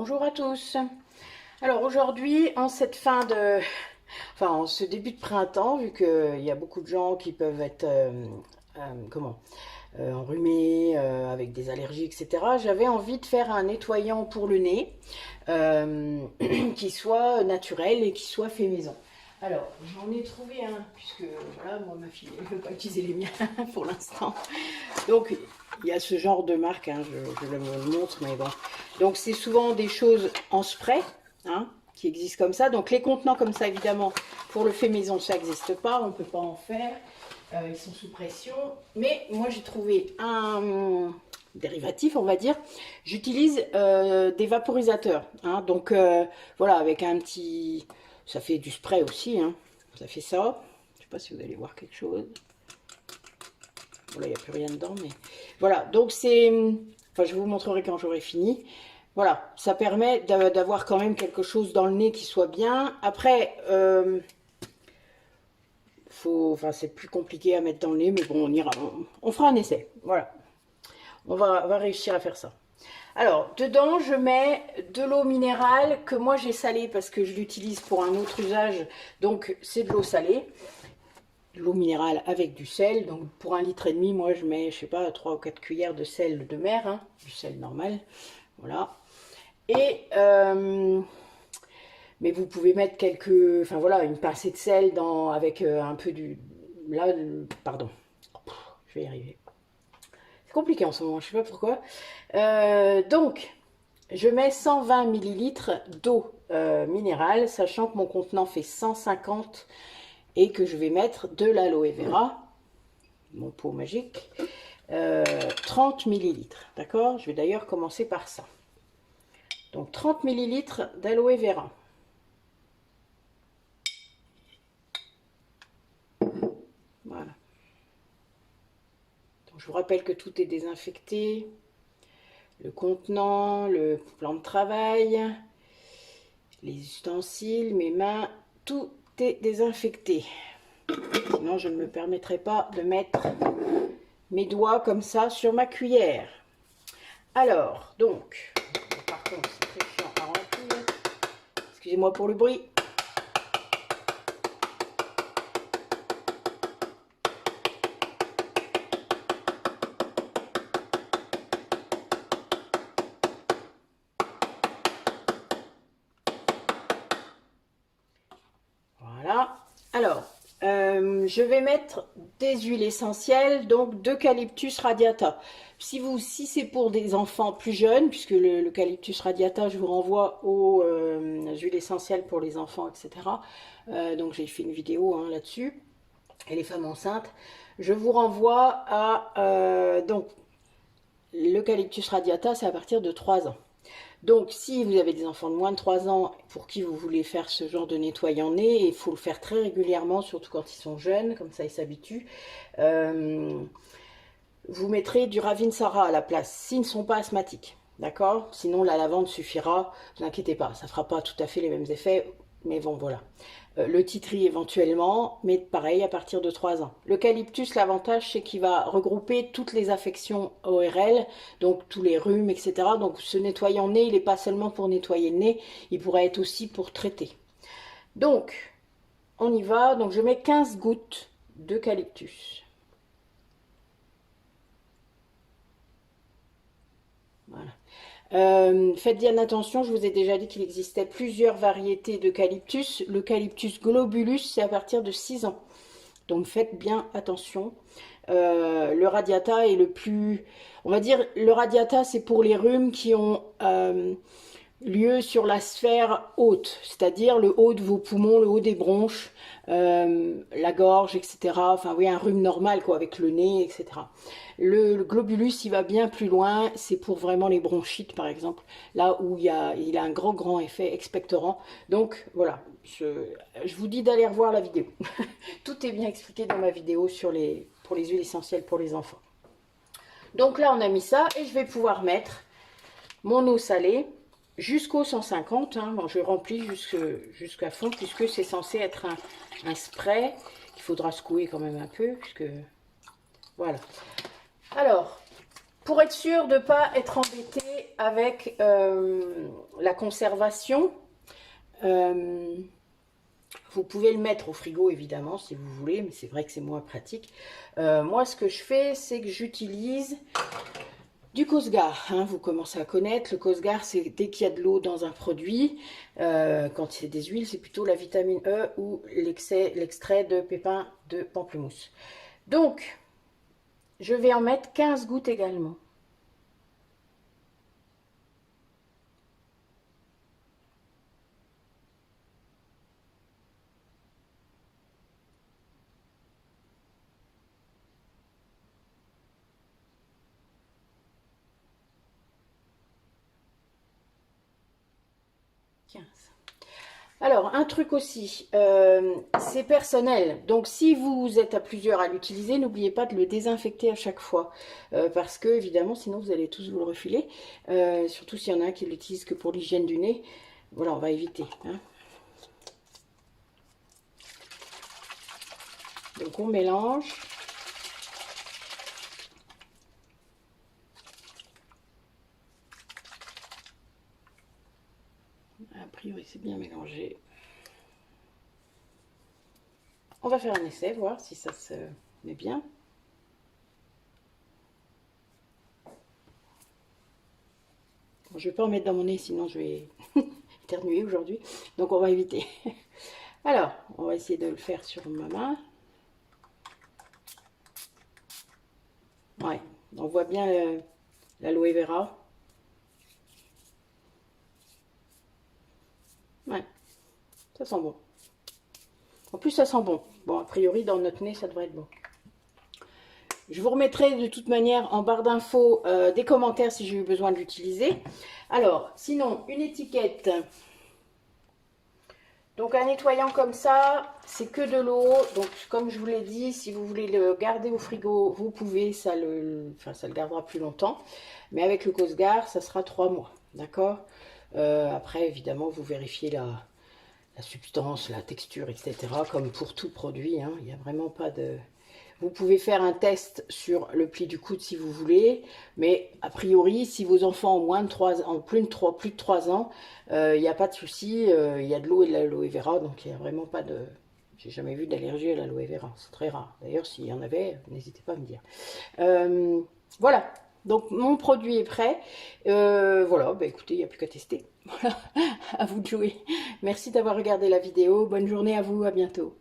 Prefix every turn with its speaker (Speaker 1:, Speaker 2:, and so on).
Speaker 1: Bonjour à tous. Alors aujourd'hui, en cette fin de... Enfin, en ce début de printemps, vu qu'il y a beaucoup de gens qui peuvent être enrhumés, avec des allergies, etc., j'avais envie de faire un nettoyant pour le nez qui soit naturel et qui soit fait maison. Alors, j'en ai trouvé un, puisque voilà, moi, ma fille, elle ne veut pas utiliser les miens pour l'instant. Donc, il y a ce genre de marque, hein, je le montre, mais bon. Donc, c'est souvent des choses en spray, hein, qui existent comme ça. Donc, les contenants comme ça, évidemment, pour le fait maison, ça n'existe pas, on ne peut pas en faire. Ils sont sous pression. Mais moi, j'ai trouvé un dérivatif, on va dire. J'utilise des vaporisateurs. Hein, donc, voilà, avec un petit... Ça fait du spray aussi, hein. Ça fait ça. Je ne sais pas si vous allez voir quelque chose. Bon, là, il n'y a plus rien dedans, mais... Voilà, donc c'est... Enfin, je vous montrerai quand j'aurai fini. Voilà, ça permet d'avoir quand même quelque chose dans le nez qui soit bien. Après, enfin, c'est plus compliqué à mettre dans le nez, mais bon, on ira. On fera un essai. Voilà, on va réussir à faire ça. Alors, dedans, je mets de l'eau minérale que moi j'ai salée parce que je l'utilise pour un autre usage. Donc, c'est de l'eau salée. De l'eau minérale avec du sel. Donc, pour 1,5 litre, moi je mets, je sais pas, 3 ou 4 cuillères de sel de mer. Hein, du sel normal. Voilà. Et... mais vous pouvez mettre quelques... Enfin, voilà, une pincée de sel avec un peu du... Là, pardon. Je vais y arriver. C'est compliqué en ce moment, je sais pas pourquoi. Donc, je mets 120 ml d'eau minérale, sachant que mon contenant fait 150 et que je vais mettre de l'aloe vera, mon pot magique, 30 ml. D'accord? Je vais d'ailleurs commencer par ça. Donc, 30 ml d'aloe vera. Voilà. Donc, je vous rappelle que tout est désinfecté. Le contenant, le plan de travail, les ustensiles, mes mains, tout est désinfecté. Sinon, je ne me permettrai pas de mettre mes doigts comme ça sur ma cuillère. Alors, donc, par contre, c'est très chiant à remplir. Excusez-moi pour le bruit. Voilà. Alors, je vais mettre des huiles essentielles, donc d'eucalyptus radiata. Si c'est pour des enfants plus jeunes, puisque l'eucalyptus radiata, je vous renvoie aux huiles essentielles pour les enfants, etc. Donc j'ai fait une vidéo hein, là-dessus. Et les femmes enceintes, je vous renvoie à donc l'eucalyptus radiata, c'est à partir de 3 ans. Donc, si vous avez des enfants de moins de 3 ans pour qui vous voulez faire ce genre de nettoyant nez, il faut le faire très régulièrement, surtout quand ils sont jeunes, comme ça ils s'habituent. Vous mettrez du Ravinsara à la place, s'ils ne sont pas asthmatiques. D'accord? Sinon, la lavande suffira, ne vous inquiétez pas, ça ne fera pas tout à fait les mêmes effets, mais bon, voilà. Le titri éventuellement, mais pareil à partir de 3 ans. L'eucalyptus, l'avantage, c'est qu'il va regrouper toutes les affections ORL, donc tous les rhumes, etc. Donc ce nettoyant nez, il n'est pas seulement pour nettoyer le nez, il pourrait être aussi pour traiter. Donc, on y va. Donc je mets 15 gouttes d'eucalyptus. Voilà. Faites bien attention, je vous ai déjà dit qu'il existait plusieurs variétés d'eucalyptus. L'eucalyptus globulus, c'est à partir de 6 ans. Donc faites bien attention. Le radiata est le plus... On va dire, le radiata, c'est pour les rhumes qui ont lieu sur la sphère haute, c'est-à-dire le haut de vos poumons, le haut des bronches, la gorge, etc. Enfin, oui, un rhume normal, quoi, avec le nez, etc. Le globulus, il va bien plus loin, c'est pour vraiment les bronchites, par exemple, là où il a un grand effet expectorant. Donc, voilà, je vous dis d'aller revoir la vidéo. Tout est bien expliqué dans ma vidéo pour les huiles essentielles pour les enfants. Donc là, on a mis ça, et je vais pouvoir mettre mon eau salée, jusqu'au 150, hein. Bon, je remplis jusqu'à fond puisque c'est censé être un spray. Il faudra secouer quand même un peu puisque voilà. Alors, Pour être sûr de ne pas être embêté avec la conservation, vous pouvez le mettre au frigo évidemment si vous voulez, mais c'est vrai que c'est moins pratique. Moi ce que je fais, c'est que j'utilise du Cosgar, hein, vous commencez à connaître. Le Cosgar, c'est dès qu'il y a de l'eau dans un produit, quand c'est des huiles, c'est plutôt la vitamine E ou l'extrait de pépins de pamplemousse. Donc, je vais en mettre 15 gouttes également. Alors, un truc aussi, c'est personnel. Donc, si vous êtes à plusieurs à l'utiliser, n'oubliez pas de le désinfecter à chaque fois. Parce que, évidemment, sinon vous allez tous vous le refiler. Surtout s'il y en a un qui l'utilise que pour l'hygiène du nez. Voilà, on va éviter. Hein. Donc, on mélange. A priori, c'est bien mélangé. On va faire un essai, voir si ça se met bien. Bon, je ne vais pas en mettre dans mon nez, sinon je vais éternuer aujourd'hui. Donc on va éviter. Alors, on va essayer de le faire sur ma main. Ouais, on voit bien l'aloe vera. Ouais, ça sent bon. En plus, ça sent bon. Bon, a priori, dans notre nez, ça devrait être bon. Je vous remettrai de toute manière en barre d'infos des commentaires si j'ai eu besoin de l'utiliser. Alors, sinon, une étiquette. Donc, un nettoyant comme ça, c'est que de l'eau. Donc, comme je vous l'ai dit, si vous voulez le garder au frigo, vous pouvez. Ça le gardera plus longtemps. Mais avec le Cosgar, ça sera 3 mois. D'accord. Après, évidemment, vous vérifiez la substance, la texture, etc. Comme pour tout produit, hein, il n'y a vraiment pas de... Vous pouvez faire un test sur le pli du coude si vous voulez, mais a priori, si vos enfants ont moins de 3 ans, plus de 3 ans, il n'y a pas de souci, il y a de l'eau et de l'aloe vera, donc il n'y a vraiment pas de... J'ai jamais vu d'allergie à l'aloe vera, c'est très rare. D'ailleurs, s'il y en avait, n'hésitez pas à me dire. Voilà, donc mon produit est prêt. Voilà, bah écoutez, il n'y a plus qu'à tester. Voilà, à vous de jouer. Merci d'avoir regardé la vidéo. Bonne journée à vous, à bientôt.